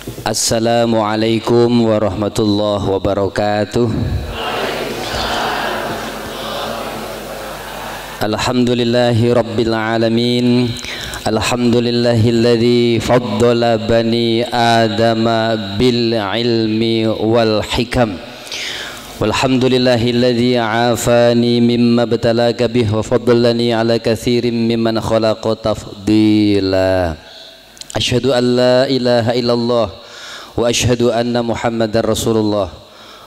Assalamualaikum warahmatullahi wabarakatuh. Alhamdulillahi rabbil alamin. Alhamdulillahilladzi faddala bani adama bil ilmi wal hikam. Walhamdulillahilladzi afani mimma btalaka bih wa faddalani ala katsirin mimman khalaqa tafdila. Asyhadu an la ilaha illallah wa asyhadu anna Muhammadar Rasulullah.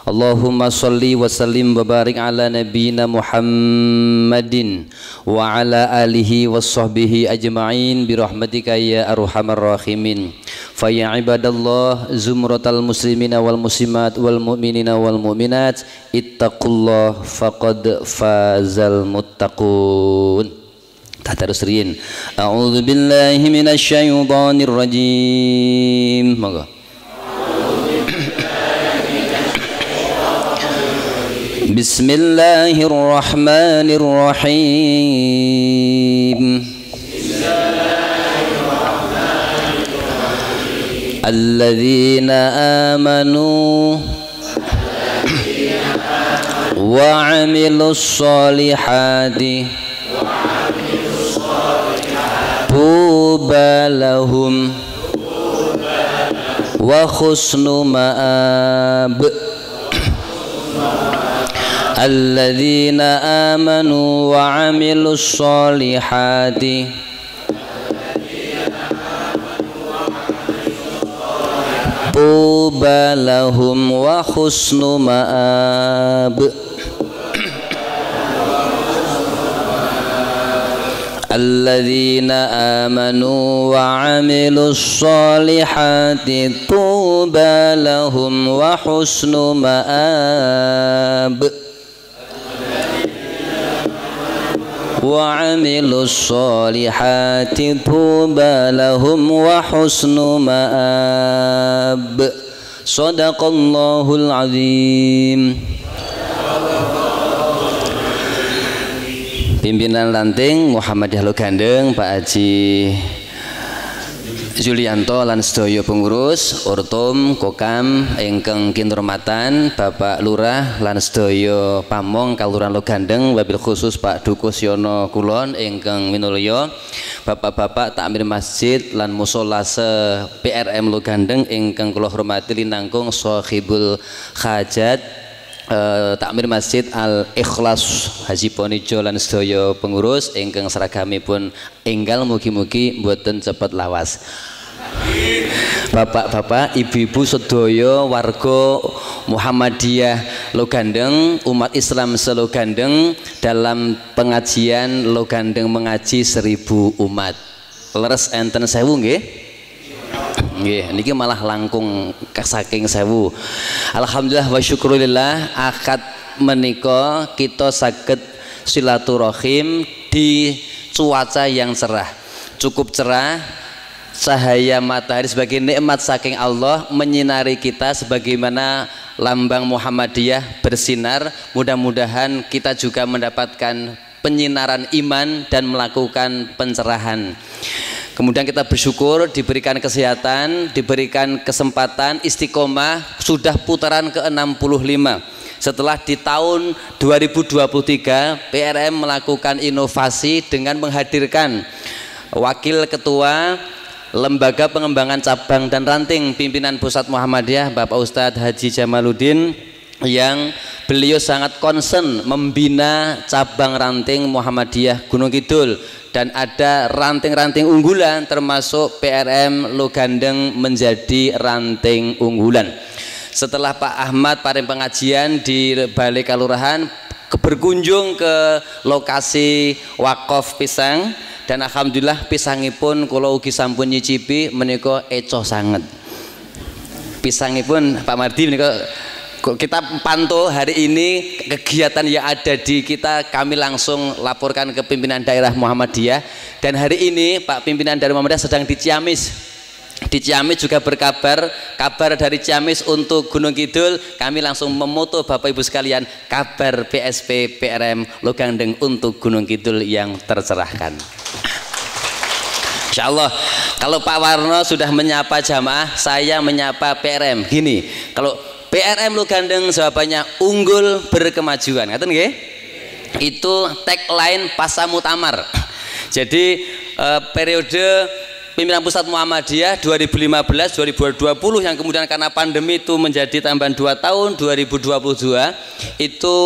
Allahumma salli wa sallim wa barik ala nabiyyina Muhammadin wa ala alihi wa sahbihi ajma'in bi rahmatika ya arhamar rahimin. Fa ya ibadallah zumratal muslimina wal muslimat wal mu'minina wal mu'minat ittaqullah faqad fazal muttaqun. Tadarus riyin. A'udzu billahi minasy syaithanir rajim. Monggo. Bismillahirrahmanirrahim. Alladzina amanu wa 'amilus solihati tuba lahum wa husnu ma'ab. Alladzina amanu wa 'amilus solihati tuba lahum wa husnu ma'ab. Alladzina amanu wa 'amilus solihati tuba lahum wa husnu ma'ab. Wa 'amilus solihati tuba lahum wa husnu ma'ab. Shadaqallahul azim. Pimpinan Ranting Muhammadiyah Lugandeng Pak Haji Julianto lan sedaya pengurus Urtum Kokam ingkang kinurmatan Bapak Lurah lan sedaya pamong Kalurahan Lugandeng, wabil khusus Pak Dukus Yono Kulon ingkang minulya, bapak-bapak takmir masjid lan mushola se PRM Lugandeng ingkang kula hormati linangkung sahibul hajat takmir masjid Al Ikhlas Haji Ponijo lan sedaya pengurus ingkang seragamipun enggal mugi-mugi mboten cepet lawas. Bapak-bapak, ibu-ibu sedaya warga Muhammadiyah Lugandeng, umat Islam selugandeng dalam pengajian Lugandeng mengaji 1000 umat. Leres enten 1000 nggih? Nggih, niki malah langkung saking 1000. Alhamdulillah wa syukurillah akad menika kita saged silaturahim di cuaca yang cerah. Cukup cerah, cahaya matahari sebagai nikmat saking Allah menyinari kita sebagaimana lambang Muhammadiyah bersinar. Mudah-mudahan kita juga mendapatkan penyinaran iman dan melakukan pencerahan. Kemudian kita bersyukur diberikan kesehatan, diberikan kesempatan istiqomah, sudah putaran ke-65. Setelah di tahun 2023 PRM melakukan inovasi dengan menghadirkan Wakil Ketua Lembaga Pengembangan Cabang dan Ranting Pimpinan Pusat Muhammadiyah Bapak Ustadz Haji Jamaluddin, yang beliau sangat concern membina cabang ranting Muhammadiyah Gunung Kidul, dan ada ranting-ranting unggulan termasuk PRM Lugandeng menjadi ranting unggulan. Setelah Pak Ahmad paring pengajian di Balai Kalurahan, berkunjung ke lokasi wakaf pisang, dan alhamdulillah pisangipun kula ugi sampun nyicipi menika eco sanget. Pisangipun Pak Mardi menika kita pantau hari ini kegiatan yang ada di kita, kami langsung laporkan ke pimpinan daerah Muhammadiyah, dan hari ini Pak pimpinan daerah Muhammadiyah sedang di Ciamis. Di Ciamis juga kabar dari Ciamis untuk Gunung Kidul, kami langsung memoto Bapak Ibu sekalian kabar PSP PRM Lugandeng untuk Gunung Kidul yang tercerahkan. Insya Allah. Kalau Pak Warno sudah menyapa jamaah, saya menyapa PRM. Gini, kalau PRM Lugandeng jawabannya unggul berkemajuan. Ngaten nggih? Itu tagline Pasamuktamar. Jadi periode pimpinan pusat Muhammadiyah 2015-2020 yang kemudian karena pandemi itu menjadi tambahan 2 tahun 2022 itu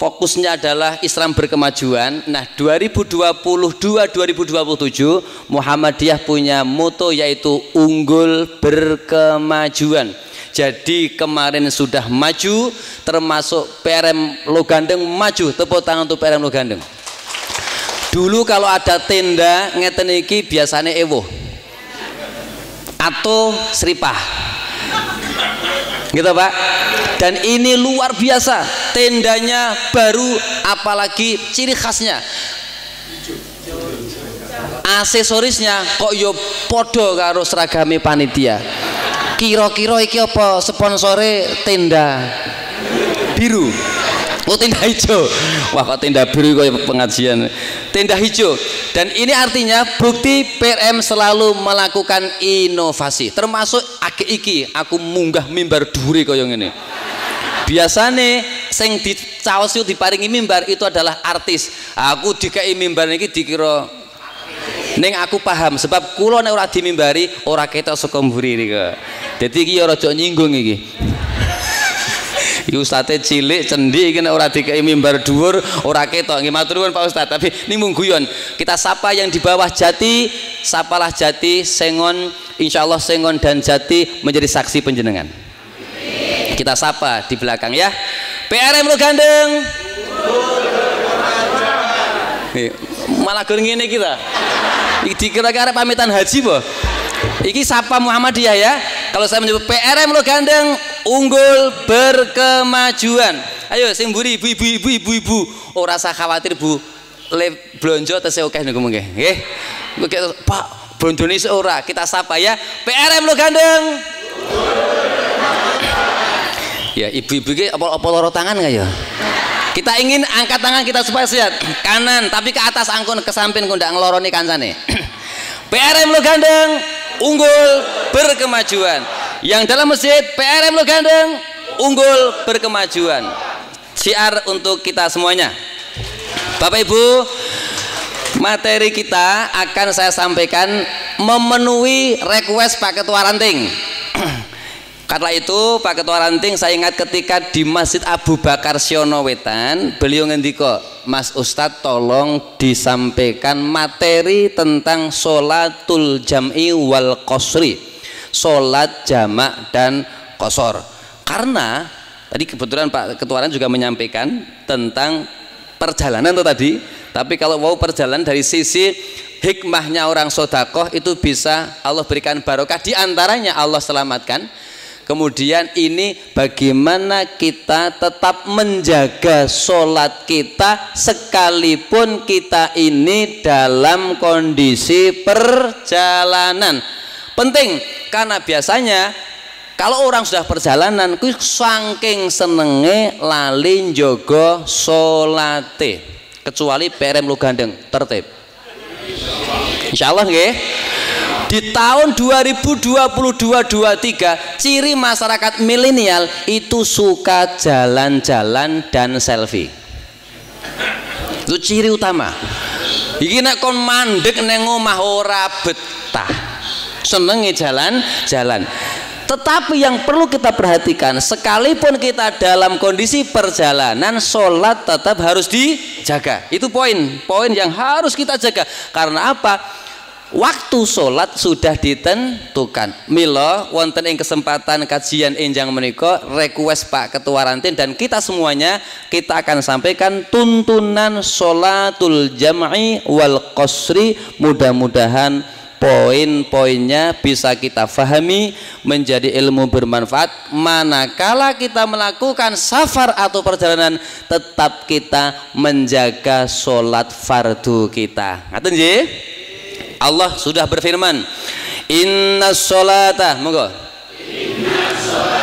fokusnya adalah Islam berkemajuan. Nah 2022-2027 Muhammadiyah punya moto yaitu unggul berkemajuan. Jadi kemarin sudah maju termasuk PRM Lugandeng maju. Tepuk tangan untuk PRM Lugandeng. Dulu kalau ada tenda ngeten iki biasanya ewo atau seripah gitu Pak. Dan ini luar biasa, tendanya baru, apalagi ciri khasnya aksesorisnya kok yo podo karo seragame panitia. Kira-kira iki apa sponsore tenda biru? Oh tenda hijau. Wah kok tenda biru kok pengajian. Tenda hijau. Dan ini artinya bukti PRM selalu melakukan inovasi. Termasuk ake iki aku munggah mimbar dhuwure kaya ngene. Biasane sing dicaos yo diparingi mimbar itu adalah artis. Aku dikai mimbar iki dikira ning aku paham sebab kula nek ora dimimbari ora ketok saka mburi iki. Dadi iki ya rada nyinggung iki. Iki ustaze cilik cendi iki nek ora dikei mimbar dhuwur ora ketok. Nggih matur nuwun Pak Ustaz, tapi ini mung guyon. Kita sapa yang di bawah Jati, sapalah Jati, Sengon, insyaallah Sengon dan Jati menjadi saksi panjenengan. Kita sapa di belakang ya. PRM Lugandeng. Malah gur ngene kita. Iki dikira-kira pamitan haji po. Iki sapa Muhammadiyah ya. Kalau saya menyebut PRM Lugandeng unggul berkemajuan. Ayo sing mburi ibu-ibu. Ora usah khawatir Bu. Le blonjo tesih akeh niku mengke. Nggih. Pak, blonjone isih ora. Kita sapa ya. PRM Lugandeng. Ya ibu-ibu iki apa loro tangan enggak ya? Kita ingin angkat tangan kita supaya sehat. Kanan tapi ke atas angkun ke samping kok ndak ngeloroni kancane. PRM Lugandeng unggul berkemajuan. Yang dalam masjid PRM Lugandeng unggul berkemajuan. Syiar untuk kita semuanya. Bapak Ibu, materi kita akan saya sampaikan memenuhi request Pak Ketua Ranting. Karena itu Pak Ketua Ranting saya ingat ketika di Masjid Abu Bakar Siono Wetan, beliau ngendika, Mas Ustadz tolong disampaikan materi tentang sholatul jam'i wal qasri, sholat jamak dan qasar. Karena tadi kebetulan Pak Ketua Ranting juga menyampaikan tentang perjalanan itu tadi, tapi kalau mau perjalanan dari sisi hikmahnya orang sodakoh itu bisa Allah berikan barokah, diantaranya Allah selamatkan. Kemudian ini bagaimana kita tetap menjaga sholat kita sekalipun kita ini dalam kondisi perjalanan. Penting karena biasanya kalau orang sudah perjalanan kuwi saking senenge lali njogo sholate. Kecuali PRM Lugandeng tertib. Insyaallah nggih. Di tahun 2022-23 ciri masyarakat milenial itu suka jalan-jalan dan selfie. Itu ciri utama. Iki nek kon mandek nang omah ora betah. Senenge jalan-jalan. Tetapi yang perlu kita perhatikan, sekalipun kita dalam kondisi perjalanan, sholat tetap harus dijaga. Itu poin yang harus kita jaga. Karena apa? Waktu sholat sudah ditentukan. Mila wonten ing kesempatan kajian enjang menika request Pak Ketua Ranting dan kita semuanya kita akan sampaikan tuntunan sholatul jam'i wal qasri. Mudah-mudahan poin-poinnya bisa kita fahami menjadi ilmu bermanfaat. Manakala kita melakukan safar atau perjalanan tetap kita menjaga sholat fardu kita. Ngaten nggih? Allah sudah berfirman, Inna sholata, monggo.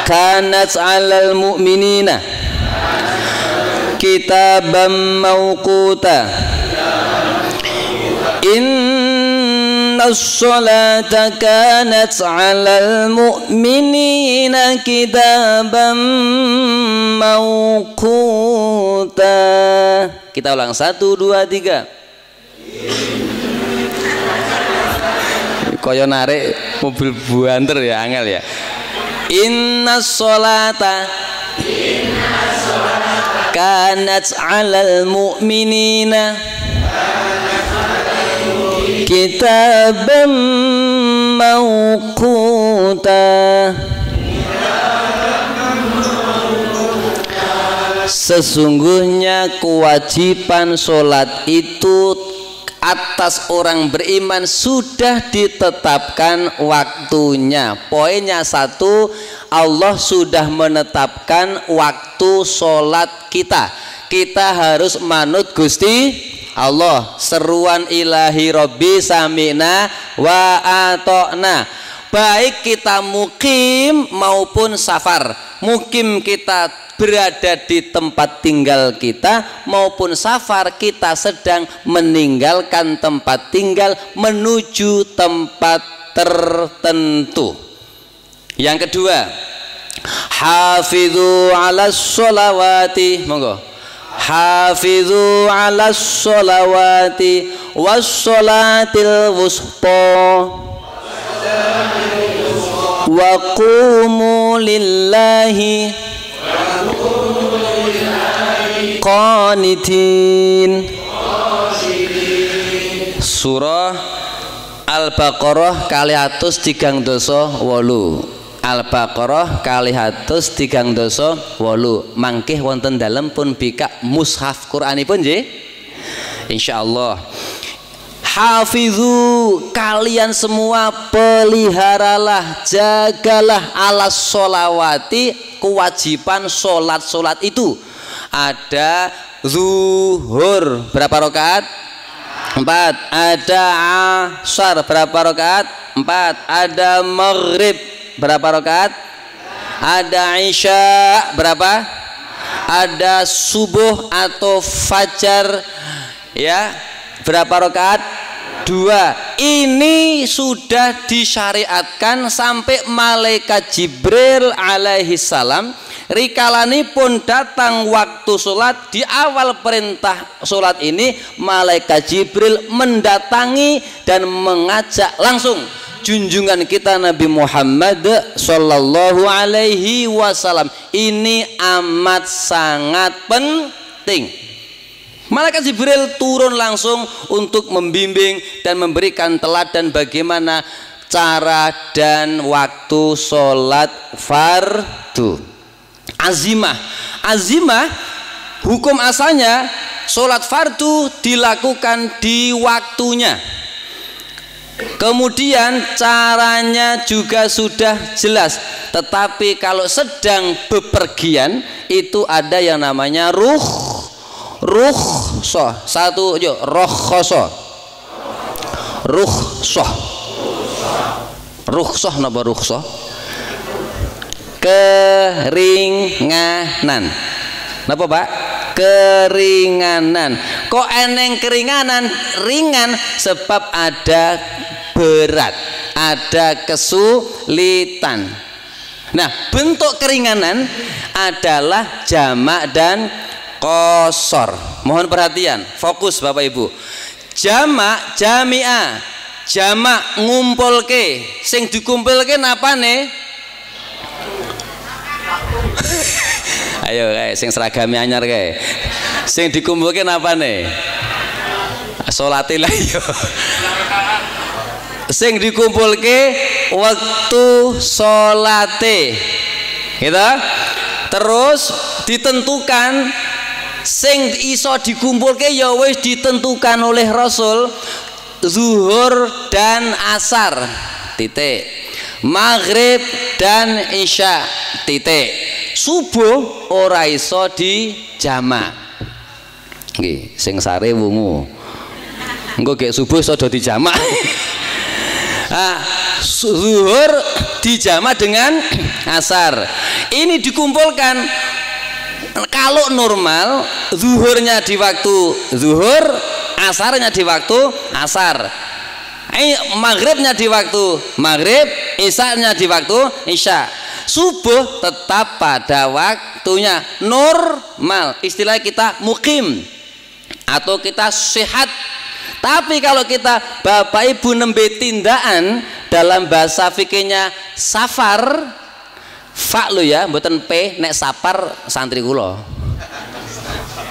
Kanat 'alal mu'minina kitaban mawquta. Inna sholata kanat 'alal mu'minina kitaban mawquta. Kita ulang 1 2 3. Kaya narik mobil buanter ya, angel ya. Inna sholata kanat 'alal mu'minina kitaban mawquta. Sesungguhnya kewajiban sholat itu atas orang beriman sudah ditetapkan waktunya. Poinnya 1, Allah sudah menetapkan waktu sholat kita. Kita harus manut Gusti Allah. Seruan ilahi Robbi sami'na wa ata'na. Baik kita mukim maupun safar. Mukim kita berada di tempat tinggal kita, maupun safar kita sedang meninggalkan tempat tinggal menuju tempat tertentu. Yang kedua, hafidhu 'alas sholawati, monggo. Hafidhu 'alas sholawati was sholatil wusta wa qumu lillahi qanitin. Surah Al-Baqarah 238. Al-Baqarah 238. Mangkih wonten dalem pun bika mushaf Qur'anipun nggih. Insyaallah. Hafidhu, kalian semua peliharalah, jagalah alas sholawati, kewajiban sholat itu. Ada zuhur berapa rakaat? 4. Ada asar berapa rakaat? 4. Ada maghrib berapa rakaat? Ada isya berapa? Ada subuh atau fajar ya berapa rakaat? 2. Ini sudah disyariatkan sampai malaikat Jibril alaihi salam rikalani pun datang waktu sholat. Di awal perintah sholat ini malaikat Jibril mendatangi dan mengajak langsung junjungan kita Nabi Muhammad sallallahu alaihi wasallam. Ini amat sangat penting. Malaikat Jibril turun langsung untuk membimbing dan memberikan teladan bagaimana cara dan waktu sholat fardu. Azimah hukum asalnya sholat fardu dilakukan di waktunya. Kemudian caranya juga sudah jelas. Tetapi kalau sedang bepergian itu ada yang namanya rukhsah. Satu yuk, rukhsah napa rukhsah? Keringanan. Napa Pak? Keringanan. Kok eneng keringanan? Ringan sebab ada berat, ada kesulitan. Nah, bentuk keringanan adalah jamak dan qasar. Mohon perhatian, fokus Bapak Ibu. Jamak jami'ah, jamak ngumpulke, sing dikumpulke napane? Ayo kae sing seragame anyar kae. Sing dikumpulke napane? Salate lah yo. Sing dikumpulke waktu salate. Gitu? Terus ditentukan sing iso dikumpulke ya wis ditentukan oleh Rasul, zuhur dan asar titik, maghrib dan isya titik, subuh ora iso dijamak. Nggih, sing sare wungu. Engko gek subuh iso do dijamak. Zuhur dijamak dengan asar. Ini dikumpulkan. Kalau normal zuhurnya di waktu zuhur, asarnya di waktu asar. Maghribnya di waktu maghrib, isyanya di waktu isya. Subuh tetap pada waktunya normal. Istilah kita mukim atau kita sehat. Tapi kalau kita bapak ibu nembe tindakan dalam bahasa fikihnya safar, fa lo ya, mboten p, nek safar santri kula.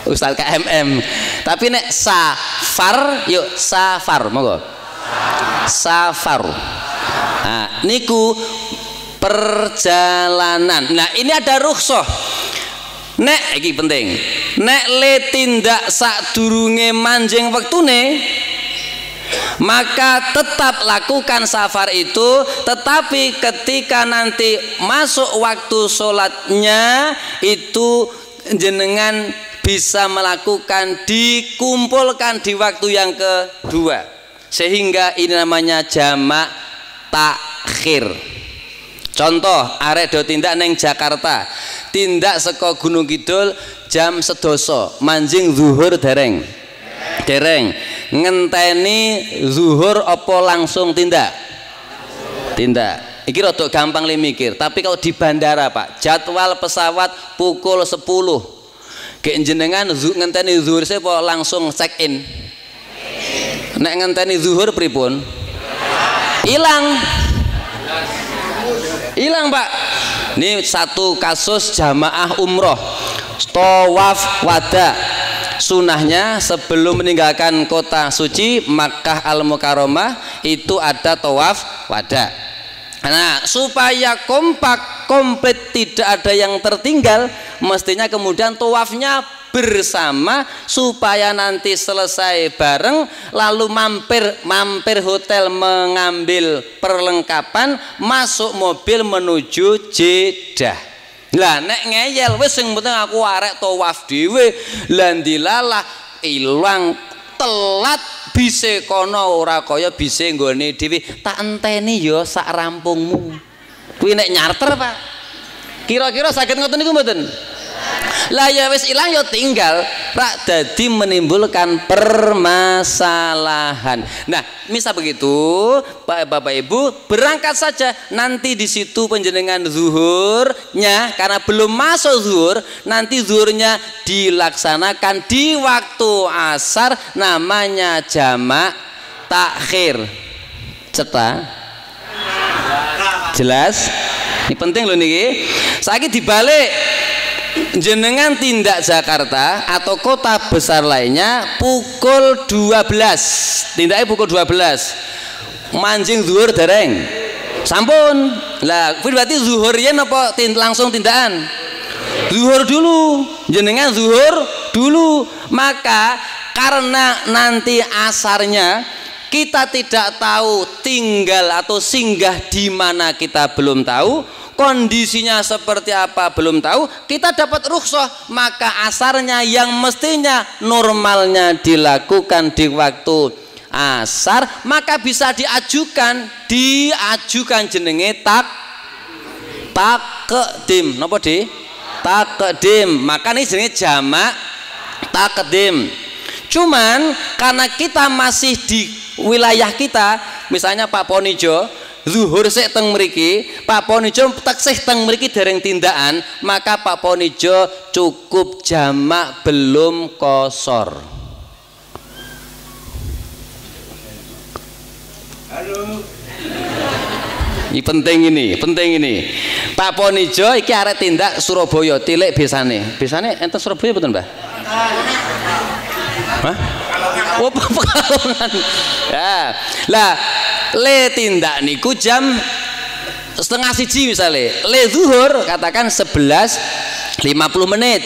Ustaz KMM. Tapi nek safar, yuk safar, monggo. Safar. Nah, niku perjalanan. Nah, ini ada rukhsah. Nek iki penting. Nek le tindak sadurunge manjing wektune, maka tetap lakukan safar itu, tetapi ketika nanti masuk waktu sholatnya itu jenengan bisa melakukan dikumpulkan di waktu yang kedua, sehingga ini namanya jamak takhir. Contoh arek do tindak neng Jakarta, tindak saka Gunung Kidul jam 11 manjing zuhur dereng ngenteni zuhur apa langsung tindak iki rada gampang li mikir. Tapi kalau di bandara Pak, jadwal pesawat pukul 10, kayak jenengan ngenteni zuhur apa langsung check in? Nek ngenteni zuhur pripun? Hilang Pak. Ini satu kasus jamaah umroh tawaf wada. Sunahnya sebelum meninggalkan kota suci Makkah Al-Mukarramah itu ada tawaf wada. Nah, supaya kompak komplit tidak ada yang tertinggal, mestinya kemudian tawafnya bersama, supaya nanti selesai bareng lalu mampir hotel mengambil perlengkapan, masuk mobil menuju Jeddah. Lah nek ngeyel wis sing penting aku arek tawaf dhewe, lah ndilalah ilang telat bise kono ora kaya bise nggone dhewe, tak enteni ya sak rampungmu. Kuwi nek nyarter Pak. Kira-kira saged ngoten niku mboten? Lah ya wis ilang ya tinggal rak dadi menimbulkan permasalahan. Nah, misal begitu, Bapak Ibu berangkat saja, nanti di situ penjenengan zuhurnya, karena belum masuk zuhur, nanti zuhurnya dilaksanakan di waktu asar, namanya jamak takhir. Ceta? Jelas? Ini penting loh niki. Saiki dibalik. Jenengan tindak Jakarta atau kota besar lainnya pukul 12, tindaknya pukul 12 manjing zuhur dereng sampun. Lah berarti zuhurnya apa langsung tindakan zuhur dulu, jenengan zuhur dulu. Maka karena nanti asarnya kita tidak tahu tinggal atau singgah di mana kita belum tahu, kondisinya seperti apa belum tahu, kita dapat rukhsah, maka asarnya yang mestinya normalnya dilakukan di waktu asar, maka bisa diajukan jenenge takdim. Napa di? Takdim. Maka ini jenenge jamak takdim. Cuman karena kita masih di wilayah kita, misalnya Pak Ponijo zuhur sik teng mriki, Pak Ponijo taksih teng mriki dereng tindakan, maka Pak Ponijo cukup jamak belum kosor. Halo. Ini penting ini. Pak Ponijo iki arek tindak Surabaya, tilik besane. Besane enten Surabaya betul Mbah? Hah? Oh, Pekalongan. Ya. Lah, le tindak niku jam 12:30 misalnya. Le zuhur katakan 11:50 menit.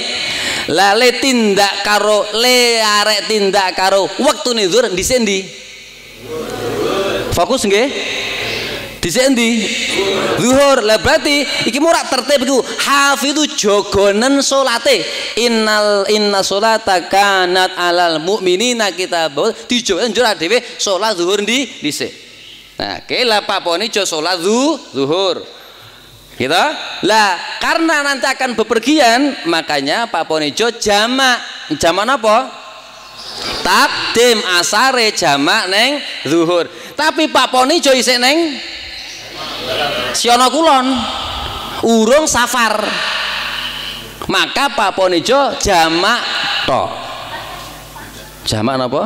Lah le tindak karo le arek tindak karo wektune zuhur dhisik ndi? Fokus nggih? Dhisik ndi? Zuhur. Lah berarti iki ora tertib iku. Hafidhu jogonen salate. Inna sholata kanat alal mukminina kitabun dijogo njur dhewe salat zuhur ndi dhisik. Nah, kela Pak Ponijo salat zuhur. Gitu? Lah, karena nanti akan bepergian, makanya Pak Ponijo jamak apa? Takdim asare jamak neng zuhur. tapi Pak Ponijo isih neng Siono Kulon urung safar, maka Pak Ponijo jamak tok. Jamak apa?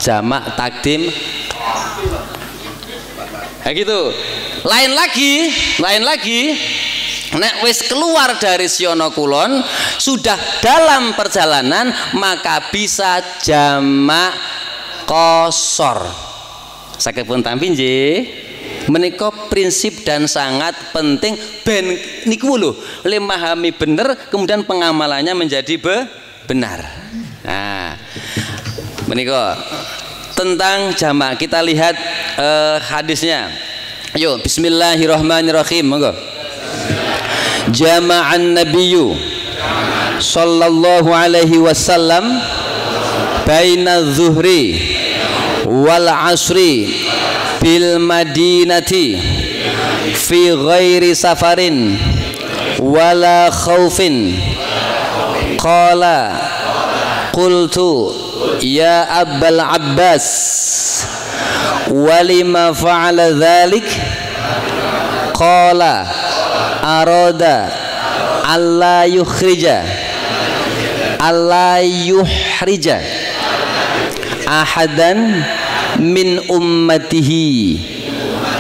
Jamak takdim. Kayak gitu. Lain lagi nek wis keluar dari Siono Kulon sudah dalam perjalanan maka bisa jamak qashar. Saged pun tampi nggih. Menika prinsip dan sangat penting ben niku lho le memahami bener kemudian pengamalannya menjadi benar. Nah, menika tentang jamak kita lihat hadisnya. Ayo bismillahirrahmanirrahim. Monggo. Jama'an nabiyyu sallallahu alaihi wasallam baina zuhri wal asri bil madinati fi ghairi safarin wala khaufin. Qala qultu ya Abbal Abbas walima fa'ala dhalik. Qala arada alla yuhrija ahadan min ummatihi.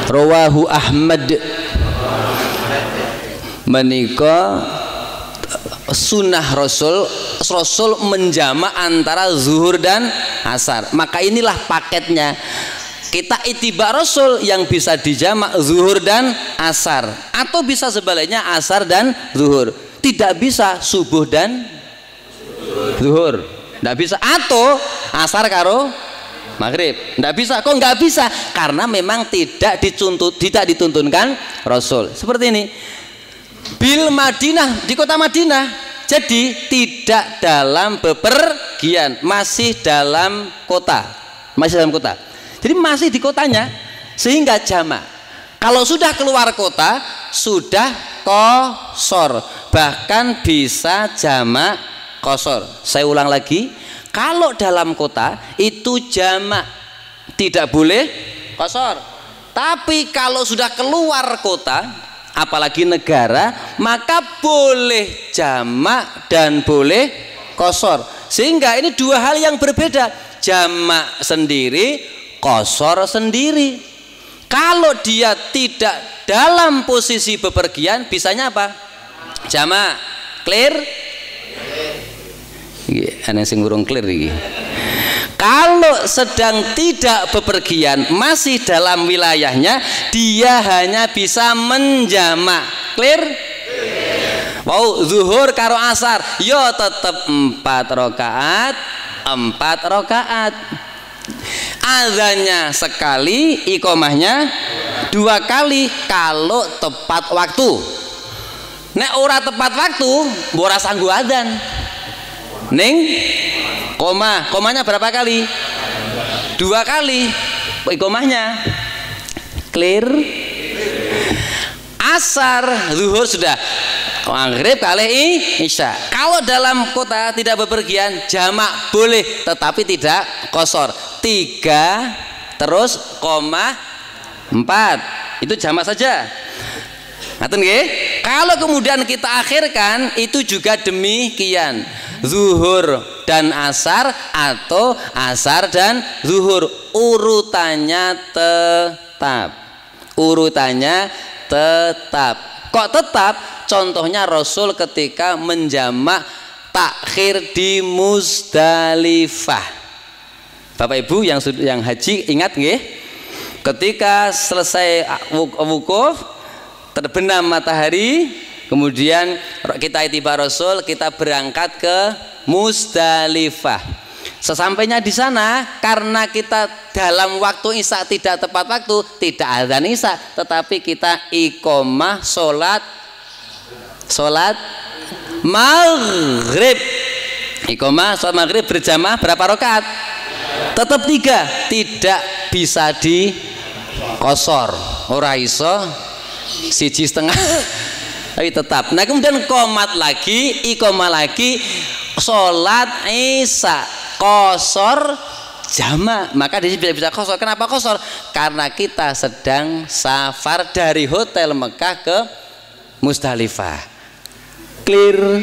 Rawahu Ahmad. Menika sunnah Rasul menjamak antara zuhur dan asar. Maka inilah paketnya. Kita ittiba Rasul yang bisa dijamak zuhur dan asar, atau bisa sebaliknya asar dan zuhur. Tidak bisa subuh dan zuhur, tidak bisa, atau asar karo maghrib, tidak bisa. Kok nggak bisa? Karena memang tidak dituntunkan Rasul. Seperti ini bil Madinah, di kota Madinah, jadi tidak dalam bepergian, masih dalam kota. Jadi masih di kotanya, sehingga jamak. Kalau sudah keluar kota sudah qashar, bahkan bisa jamak qashar. Saya ulang lagi, kalau dalam kota itu jamak, tidak boleh qashar. Tapi kalau sudah keluar kota, apalagi negara, maka boleh jamak dan boleh qashar. Sehingga ini dua hal yang berbeda, jamak sendiri, qashar sendiri. Kalau dia tidak dalam posisi bepergian, bisanya apa? Jamak. Clear? Ana sing urung clear iki. Kalau sedang tidak bepergian, masih dalam wilayahnya, dia hanya bisa menjamak. Clear? Wow, zuhur karo asar, yo tetap 4 rakaat. Azannya sekali, iqomahnya 2 kali kalau tepat waktu. Nek ora tepat waktu, ora sanggup adzan. Ning komanya berapa kali? 2 kali iqomahnya. Clear? Asar, zuhur sudah, maghrib kali isya. Kalau dalam kota tidak bepergian, jamak boleh, tetapi tidak qashar. 3 terus koma 4 itu jamak saja. Ngaten nggih? Kalau kemudian kita akhirkan, itu juga demikian. Zuhur dan asar atau asar dan zuhur, urutannya tetap. Kok tetap? Contohnya Rasul ketika menjamak takhir di Muzdalifah. Bapak Ibu yang haji ingat nggih? Ketika selesai wukuf, terbenam matahari, kemudian kita ittiba Rasul, kita berangkat ke Muzdalifah. Sesampainya di sana, karena kita dalam waktu isya tidak tepat waktu, tidak adzan isya, tetapi kita iqomah sholat maghrib. Iqomah sholat maghrib berjamaah berapa rakaat? Tetap 3, tidak bisa di qashar. Ora iso 1,5 tapi tetap. Nah kemudian qomat lagi, iqomah lagi, sholat isya qashar jamak, maka di sini bisa qasar. Kenapa qasar? Karena kita sedang safar dari hotel Mekah ke Musdalifah. Clear?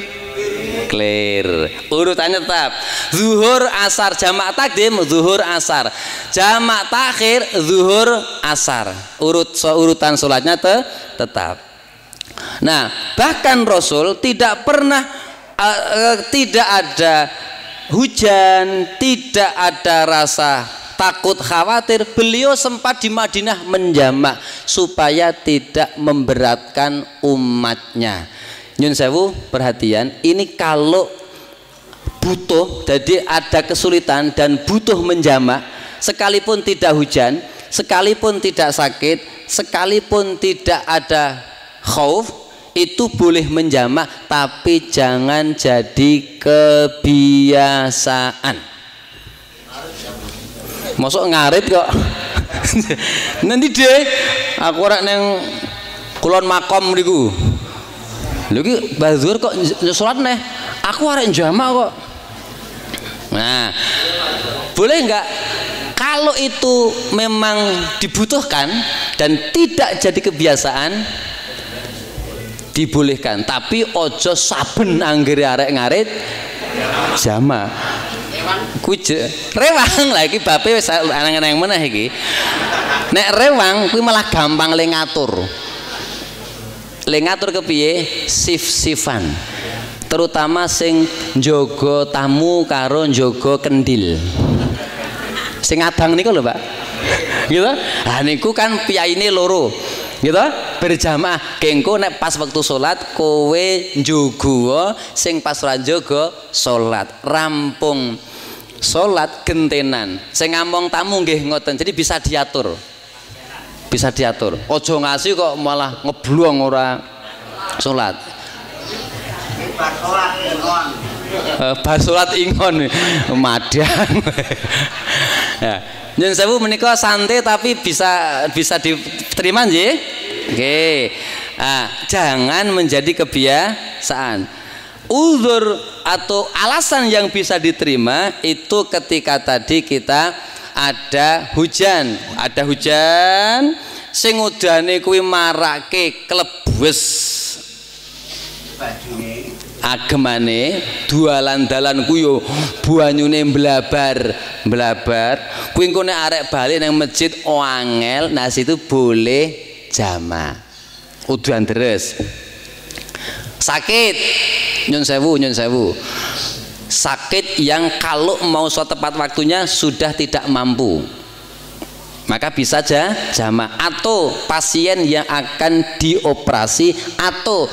Clear. Urutannya tetap zuhur asar, jamak takdim zuhur asar, jamak takhir zuhur asar. Urutan sholatnya tetap. Nah, bahkan Rasul tidak pernah tidak ada hujan, tidak ada rasa takut khawatir, beliau sempat di Madinah menjamak supaya tidak memberatkan umatnya. Nyun sewu, perhatian, ini kalau butuh, jadi ada kesulitan dan butuh menjamak, sekalipun tidak hujan, sekalipun tidak sakit, sekalipun tidak ada khauf, itu boleh menjamak, tapi jangan jadi kebiasaan. Masuk ngarit kok. Nanti deh aku ora neng kulon makom niku. Lho iki Bazur kok salat neh. Aku arek jamak kok. Nah, boleh enggak kalau itu memang dibutuhkan dan tidak jadi kebiasaan, dibolehkan, tapi ojo saben anggere arek ngarit jamak. Kuwi rewang lah iki bape wis anang-anang meneh iki. Nek rewang kuwi malah gampang le ngatur. Le ngatur kepiye? Sif-sifan. Terutama sing njogo tamu karo njogo kendil. Sing adang niku lho, Pak. Gitu. Ah niku kan piyaine loro. Gitu, berjamaah kengko nek pas waktu sholat kowe njogo, sing pas ora njogo sholat, rampung sholat gentenan, sing ngomong tamu nggih ngoten, jadi bisa diatur, ojo ngasih kok malah ngeblong ora sholat. Bar sholat ingon madang. Ya. Nyun sewu menika santai tapi bisa diterima nggih. Oke. Nah, jangan menjadi kebiasaan. Uzur atau alasan yang bisa diterima itu ketika tadi kita ada hujan sing udane kuwi marake klebes agemane, dalan ku yo banyune mblabar kuwi engko nek arek bali nang masjid angel, nah situ boleh jamak udan deres. Sakit nyun sewu sakit yang kalau mau sholat tepat waktunya sudah tidak mampu, maka bisa aja jamak, atau pasien yang akan dioperasi, atau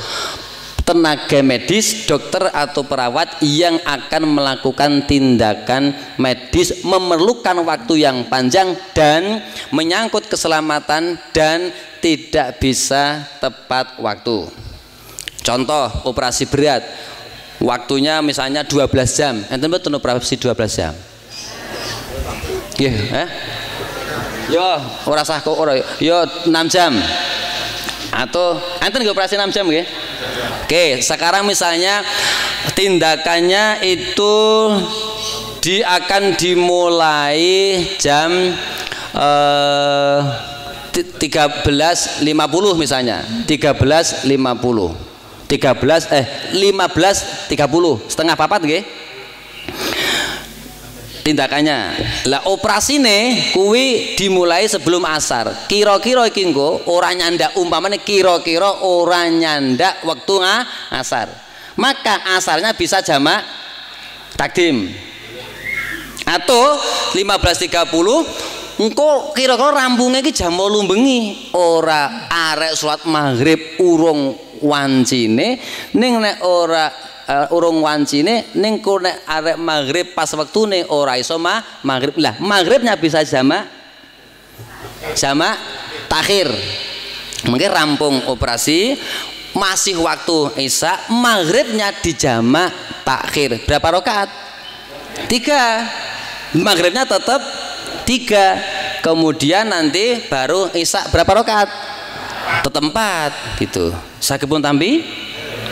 tenaga medis, dokter atau perawat yang akan melakukan tindakan medis memerlukan waktu yang panjang dan menyangkut keselamatan dan tidak bisa tepat waktu. Contoh operasi berat, waktunya misalnya 12 jam. Enten betul operasi 12 jam? Nggih, Yo, ora sah kok ora. Yo 6 jam. Atau enten nggih operasi 6 jam nggih? Oke, sekarang misalnya tindakannya itu akan dimulai jam 13.50 misalnya, 15.30, setengah papat nggih tindakannya. Lah operasine kuwi dimulai sebelum asar. Kira-kira iki engko ora nyandak, umpamane kira-kira ora nyandak waktu asar. Maka asarnya bisa jamak takdim. Atau 15.30 engko kira-kira rampungnya iki jam 8 bengi. Ora arek salat maghrib urung wancine, ning nek ora urung wancine ning kok nek arek maghrib pas wektune ora iso maghrib. Lah maghribnya bisa jamak takhir. Mungkin rampung operasi masih waktu isya, maghribnya dijamak takhir. Berapa rakaat? 3. Maghribnya tetap 3. Kemudian nanti baru isya berapa rakaat? Tetap 4 gitu. Sakipun tampi?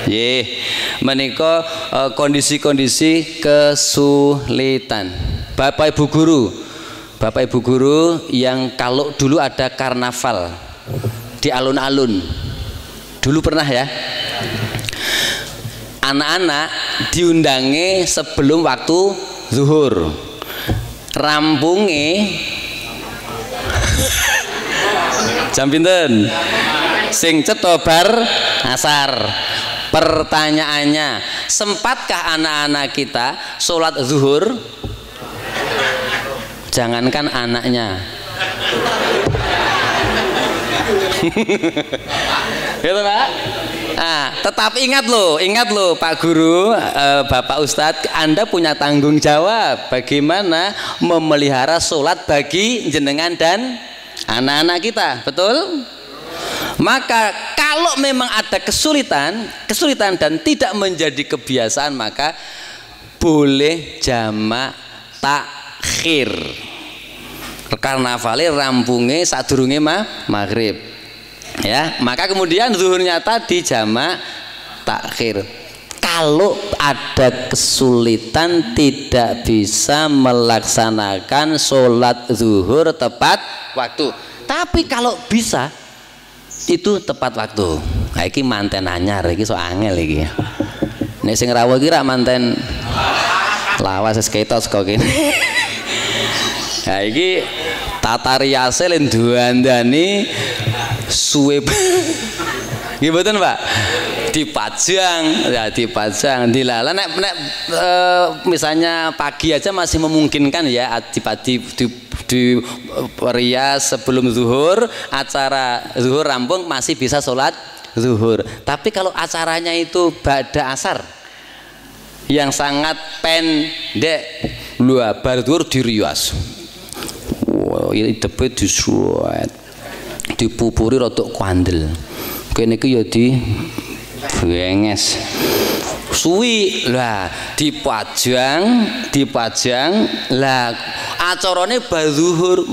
Nggih, menika kondisi-kondisi kesulitan. Bapak Ibu guru, Bapak Ibu guru yang kalau dulu ada karnaval di alun-alun, dulu pernah ya, anak-anak diundangi sebelum waktu zuhur, rampunge jam pinten sing cetha bar asar. Pertanyaannya, sempatkah anak-anak kita sholat zuhur? Jangankan anaknya, gitu Pak. Nah, tetapi ingat loh Pak Guru, Bapak Ustadz, Anda punya tanggung jawab bagaimana memelihara sholat bagi jenengan dan anak-anak kita, betul? Maka kalau memang ada kesulitan dan tidak menjadi kebiasaan, maka boleh jamak takhir. Karnavale rampunge sadurunge maghrib. Ya, maka kemudian zuhurnya tadi jamak takhir. Kalau ada kesulitan tidak bisa melaksanakan sholat zuhur tepat waktu, tapi kalau bisa itu tepat waktu. Nah, iki manten anyar, iki so angel iki. Nek sing rawuh iki rak manten lawas wis ketok kok kene. Nah, iki tata riase len duandani suwe. Nggih mboten, Pak? Dipajang, ya dipajang, dilala nek misalnya pagi aja masih memungkinkan ya, di rias sebelum zuhur, acara zuhur rampung masih bisa sholat zuhur. Tapi kalau acaranya itu ba'da asar yang sangat pendek, luar bar zuhur dirias, ini depet disuat, dipupuri rotok kandel, kene ku ya di benges suwi lah, dipajang lah, acarane bazuhur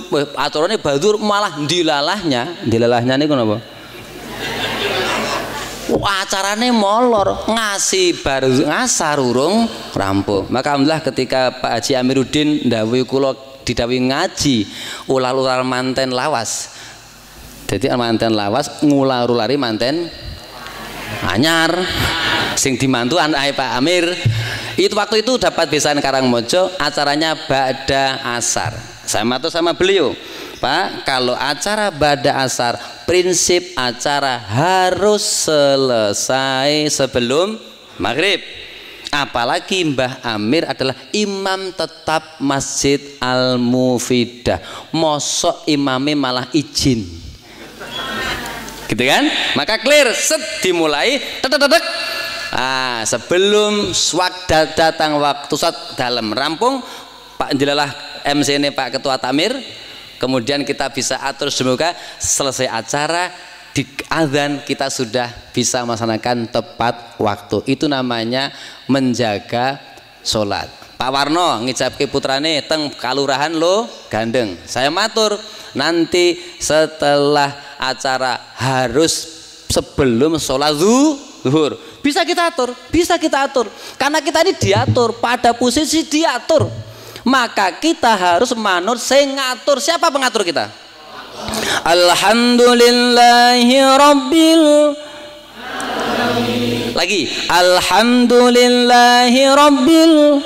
malah dilalahnya niku napa? Acarane molor, ngasih bar ngasar urung rampung. Maka alhamdulillah ketika Pak Haji Amiruddin ndhawuhi kula didhawuhi ngaji ular-ular manten lawas. Jadi manten lawas ngular-ulari manten anyar sing dimantu anake Pak Amir. Itu waktu itu dapat besan Karangmojo, acaranya ba'da asar. Saya matur sama beliau, Pak, kalau acara ba'da asar, prinsip acara harus selesai sebelum maghrib. Apalagi Mbah Amir adalah imam tetap Masjid Al-Mufidah, mosok imamnya malah izin, gitu kan? Maka clear, set dimulai, tetek. Sebelum datang waktu saat dalam rampung, Pak jelalah MC ini Pak Ketua Tamir, kemudian kita bisa atur semoga selesai acara di azan kita sudah bisa melaksanakan tepat waktu. Itu namanya menjaga sholat. Pak Warno ngijabke putrane teng kalurahan lo gandeng. Saya matur nanti setelah acara harus sebelum sholat zuhur. Bisa kita atur, karena kita ini diatur, pada posisi diatur, maka kita harus manut sing ngatur. Siapa pengatur kita? Alhamdulillahi rabbil, lagi alhamdulillahi rabbil.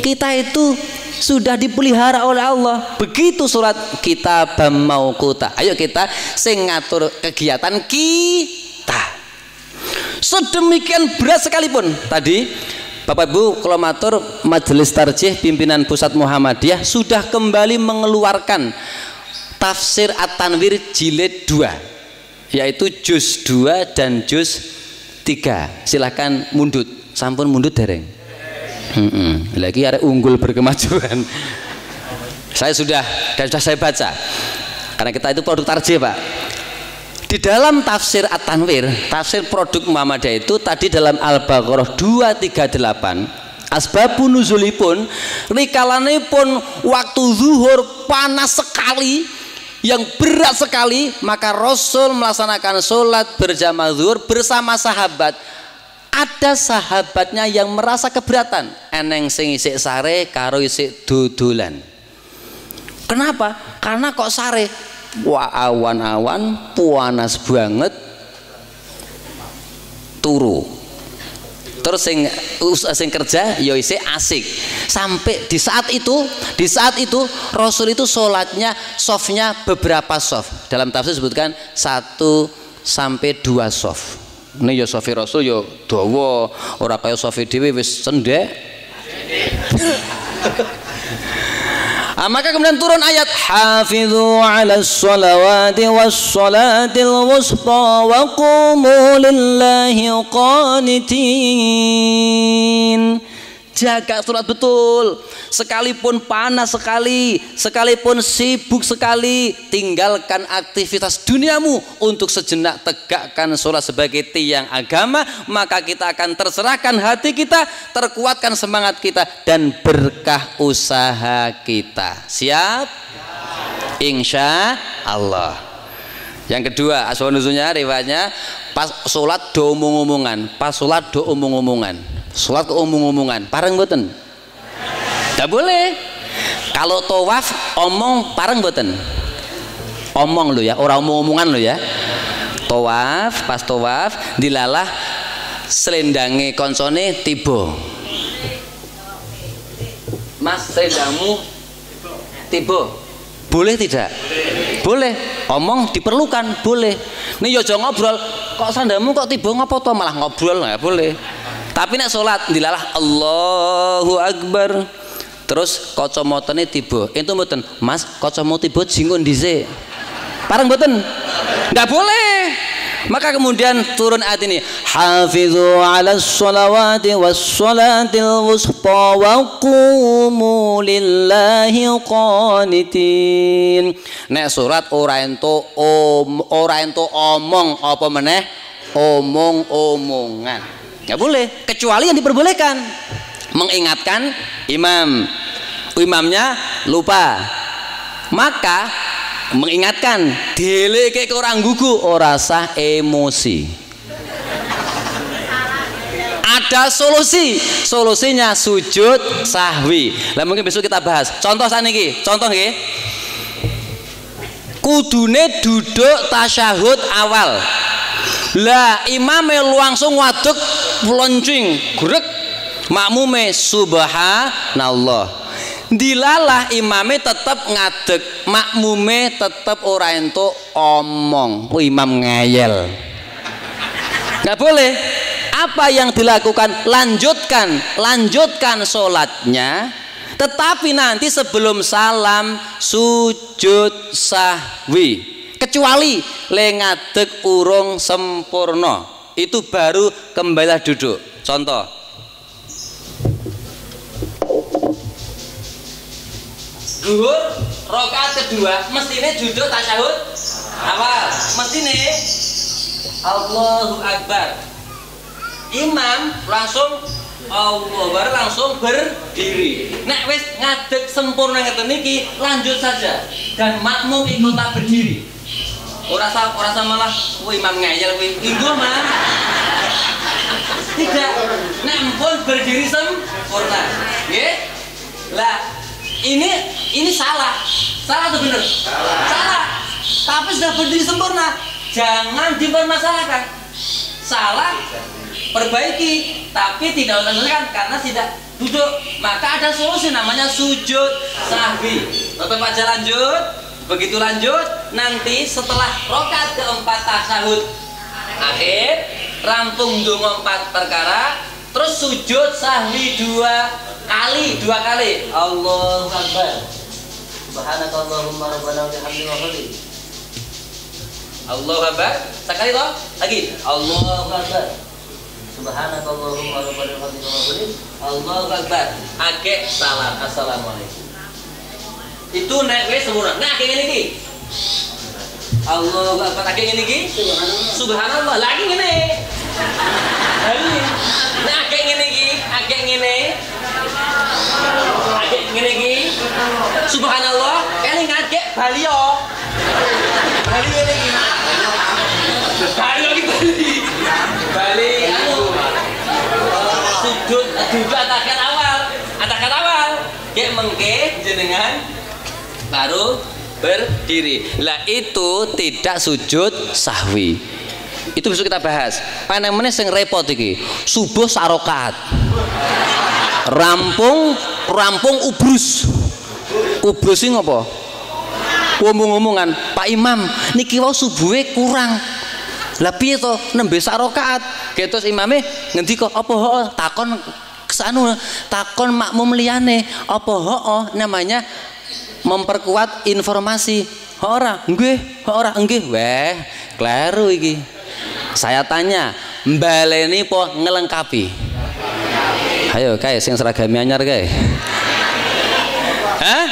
Kita itu sudah dipelihara oleh Allah. Begitu surat kitab mauquta. Ayo kita sing ngatur kegiatan kita. Sedemikian berat sekalipun. Tadi Bapak Ibu kalau matur Majelis Tarjih pimpinan Pusat Muhammadiyah sudah kembali mengeluarkan Tafsir At-Tanwir jilid 2, yaitu juz 2 dan juz 3. Silahkan mundut, sampun mundut dereng. Lagi ada unggul berkemajuan. Saya sudah saya baca, karena kita itu produk tarjih, Pak. Di dalam tafsir At-Tanwir, tafsir produk Muhammadiyah itu tadi dalam Al-Baqarah 238, asbabun nuzulipun, rikalanipun waktu zuhur panas sekali, yang berat sekali, maka Rasul melaksanakan sholat berjamaah zuhur bersama sahabat. Ada sahabatnya yang merasa keberatan, eneng sing isik sare karo isik dodolan. Kenapa? Karena kok sare wah awan-awan panas banget turu. Terus sing kerja ya isih asik. Sampai di saat itu Rasul itu sholatnya softnya beberapa soft. Dalam tafsir disebutkan 1 sampai 2 soft. Ini ya sofi Rasul ya dawa, ora kaya sofi dhewe wis cendhek. Maka kemudian turun ayat hafizu 'alas sholawati was sholatil wusta wa qumu lillahi qanitin. Jaga sholat betul, sekalipun panas sekali, sekalipun sibuk sekali, tinggalkan aktivitas duniamu untuk sejenak tegakkan sholat sebagai tiang agama. Maka kita akan terserahkan hati kita, terkuatkan semangat kita, dan berkah usaha kita. Siap? Insya Allah. Yang kedua, asal nusulnya riwayatnya pas sholat do omong-omongan, pas sholat do omong-omongan. Sholat ke omong-omongan, pareng mboten? Gak boleh. Kalau tawaf omong pareng mboten? Omong lo ya, orang omong-omongan lo ya. Tawaf, pas tawaf dilalah selendange koncone tiba. Mas, selendangmu tiba. Boleh tidak? Boleh. Omong diperlukan, boleh. Nih yo aja ngobrol, kok sandamu kok tiba ngopo to malah ngobrol, nggak boleh. Tapi nek sholat dilalah Allahu Akbar, terus kacamotane tiba, itu mboten Mas, kacamata tiba jingun dhisik, pareng mboten? Nggak boleh. Maka kemudian turun ayat ini, hafizu 'alas sholawati was sholatil wusta wa qumu lillahi qanitin. Nek surat ora ento omong apa meneh omong-omongan. Nggak boleh, kecuali yang diperbolehkan, mengingatkan imamnya lupa, maka mengingatkan deleke ke orang gugu ora sah emosi. Ada solusinya sujud sahwi. Lah mungkin besok kita bahas. Contoh saniki, contoh nggih. Kudune duduk tasyahud awal. Lah imame langsung waduk loncing grek, makmume subhanallah. Dilalah imame tetap ngadeg, makmume tetap ora entuk omong. Imam ngeyel. Nggak boleh. Apa yang dilakukan? Lanjutkan sholatnya. Tetapi nanti sebelum salam sujud sahwi. Kecuali le ngadeg urung sempurna, itu baru kembalilah duduk. Contoh, zuhur rakaat kedua mestine duduk tasyahud awal, mestine Allahu Akbar, imam langsung Allah baru langsung berdiri. Nek wis ngadeg sempurna ngeten niki lanjut saja dan makmum ikut tak berdiri. Ora malah imam ngeyel kuwi. Inggo mah. Tidak. Nek empun berdiri sempurna. Nggih? Lah, ini salah. Salah atau benar? Salah. Tapi sudah berdiri sempurna. Jangan dipermasalahkan. Salah, perbaiki, tapi tidak dilakukan karena tidak duduk. Maka ada solusi namanya sujud sahwi. Tetap aja lanjut. Begitu lanjut, nanti setelah rakaat keempat tasyahud akhir, rampung donga 4 perkara, terus sujud sahwi 2 kali. Allahu Akbar. Subhanakallahumma rabbana wa bihamdika wa bihamdik. Allahu Akbar. Sekali toh? Lagi. Allahu Akbar. Subhanakallahumma rabbana wa bihamdika wa bihamdik. Allahu Akbar. Akhir salam. Assalamualaikum. Itu nek wis sempurna. Nah kayak ngene iki. Allahu Akbar kayak ngene iki. Subhanallah. Lagi ngene. Lagi. Nah kayak ngene iki, kayak ngene. Kayak ngene iki. Subhanallah. Kene ngagek balio. Bali ngene iki. Bali lagi Bali. Bali sujud duduk atakan awal. Kayak mengke jenengan baru berdiri. Lah itu tidak sujud sahwi. Itu besok kita bahas. Panemene sing repot iki. Subuh sak rakaat. Rampung ubrus. Ubrus iki ngopo? Ngomong-ngomongan, Pak Imam, niki wau subuhe kurang. Lah piye to nembe sak rakaat? Terus imame ngendika apa hooh takon kesanu takon makmum liyane apa hooh namanya memperkuat informasi. Ora, nggih. Weh, kleru iki. Saya tanya, mbaleni po ngelengkapi? Ayo kae sing seragam anyar kae. Hah?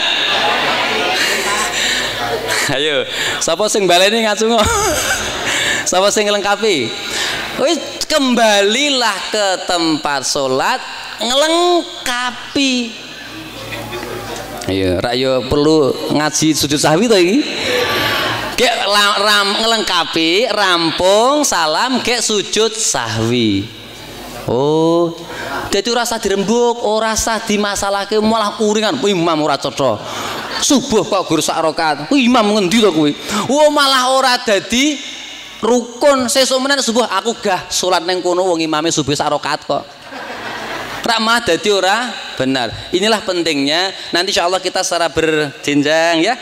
Ayo, sapa sing baleni ngacungo? Sapa sing ngelengkapi? Wis kembalilah ke tempat sholat ngelengkapi. Ayo, rak yo perlu ngaji sujud sahwi to iki. Gek ngelengkapi, rampung, salam, gek sujud sahwi. Oh, jadi rasa dirembuk, ora rasa dimasalahke malah uringan. Imam ora cetha. Subuh kok gur sak rakaat. Imam ngendi to kuwi? Oh, malah ora dadi rukun. Sesuk menen subuh aku gah salat ning kono wong imame subuh sak rakaat kok. Ramah dadi ora benar. Inilah pentingnya. Nanti insya Allah kita secara berjenjang ya,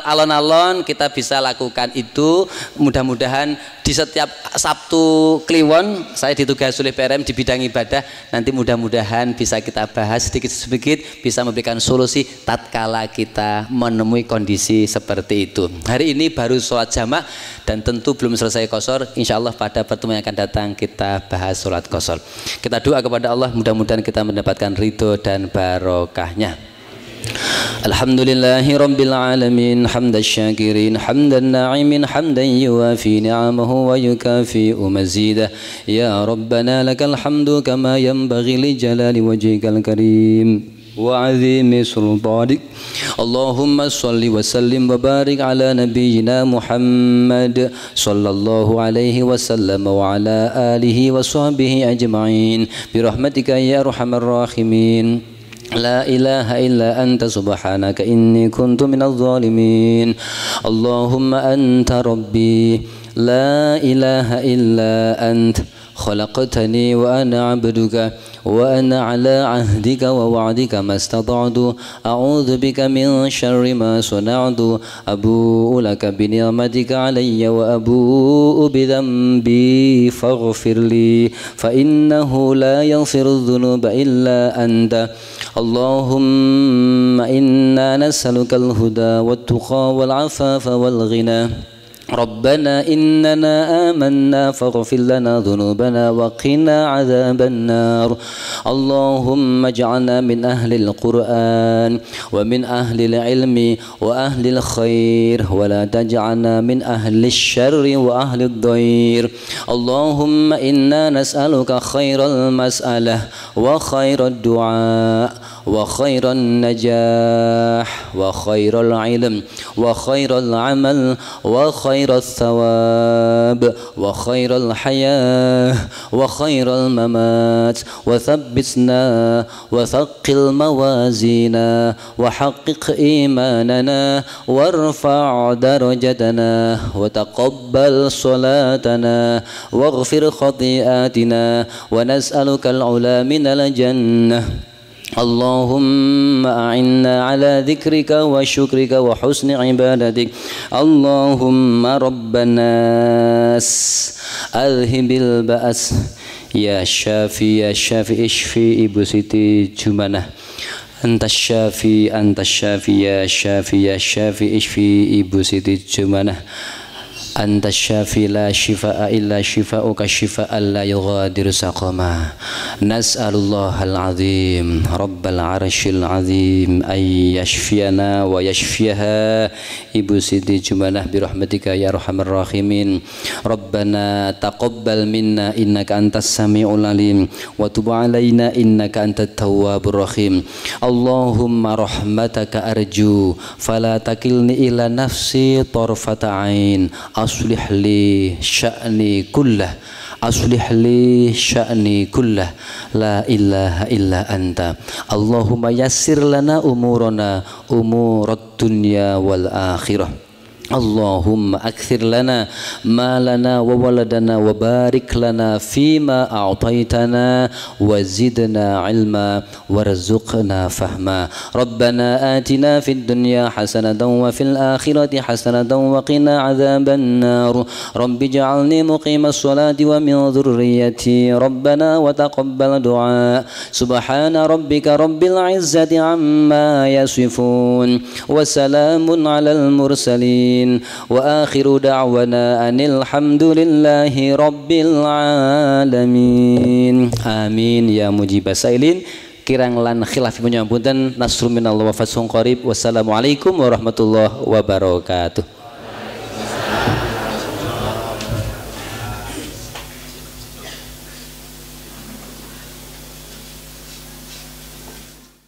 alon-alon kita bisa lakukan itu. Mudah-mudahan di setiap Sabtu Kliwon saya ditugas oleh PRM di bidang ibadah. Nanti mudah-mudahan bisa kita bahas sedikit-sedikit, bisa memberikan solusi tatkala kita menemui kondisi seperti itu. Hari ini baru sholat jamak dan tentu belum selesai qashar. Insya Allah pada pertemuan yang akan datang kita bahas sholat qashar. Kita doa kepada Allah mudah-mudahan kita mendapatkan ridho dan barokahnya. Alhamdulillahi rabbil alamin hamdan syakirin hamdan na'imin hamdan yuwafi ni'amahu wa yukafi'u mazidah. Ya Rabbana lakal hamdu kama yanbaghi li jalali wajhikal karim wa 'azimi sultanik. Allahumma shalli wa sallim wa barik ala nabiyyina Muhammad sallallahu alaihi wasallam wa ala alihi wa sahbihi ajma'in bi rahmatika ya arhamar rahimin. La ilaha illa anta subhanaka inni kuntu minadh dhalimin. Allahumma anta rabbi la ilaha illa anta khalaqtani wa ana 'abduka wa ana 'ala 'ahdika wa wa'dika mastata'tu a'udzu bika min syarri ma sana'tu abu'u laka bi ni'matika 'alayya wa abu'u bi dhanbi faghfir li fa innahu la yaghfiru dhunuba illa anta. Allahumma inna nas'aluka al-huda wat-tuqa wal-'afafa wal-ghina. ربنا إننا آمنا فاغفر لنا ذنوبنا وقنا عذاب النار. اللهم اجعلنا من أهل القرآن ومن أهل العلم وأهل الخير ولا تجعلنا من أهل الشر وأهل الضير. اللهم إنا نسألك خير المسألة وخير الدعاء وخير النجاح وخير العلم وخير العمل وخير الثواب وخير الحياة وخير الممات وثبتنا وثقل موازينا وحقق إيماننا وارفع درجتنا وتقبل صلاتنا واغفر خطيئاتنا ونسألك العلا من الجنة. اللهم أعنا على ذكرك وشكرك وحسن عبادتك. اللهم رب الناس أذهب البأس يا شافي يا شافي اشفي Ibu Siti Jumanah. أنت الشافي أنت الشافي يا شافي يا شافي اشفي Ibu Siti Jumanah. أنت الشافي لا شفاء إلا شفاؤك شفاء لا يغادر سقما. نسأل الله العظيم رب العرش العظيم أن يشفينا ويشفيها Ibu Siti Jumanah برحمتك يا أرحم الراحمين. ربنا تقبل منا إنك أنت السميع العليم وتب علينا إنك أنت التواب الرحيم. اللهم رحمتك أرجو فلا تكلني إلى نفسي طرفة عين. أصلح لي شأني كله aslih li sya'ni kullah la ilaha illa anta Allahumma yassir lana umurana umurad dunya wal akhirah Allahumma akthir lana malana wa waladana wa barik lana fima a'taitana wa zidna ilma warzuqna fahma Rabbana atina fid dunya hasanatan wa fil akhirati hasanatan wa qina adzaban nar Rabbi ij'alni muqimas salati wa min dhurriyyati Rabbana wa taqabbal du'a subhana rabbika rabbil izzati amma yasifun wa salamun alal mursalin wa akhiru da'wana anil hamdulillahi rabbil alamin amin ya mujibas sailin kirang lan khilaf punyapunten nasrun minallah wa fathun qarib wassalamualaikum warahmatullahi wabarakatuh.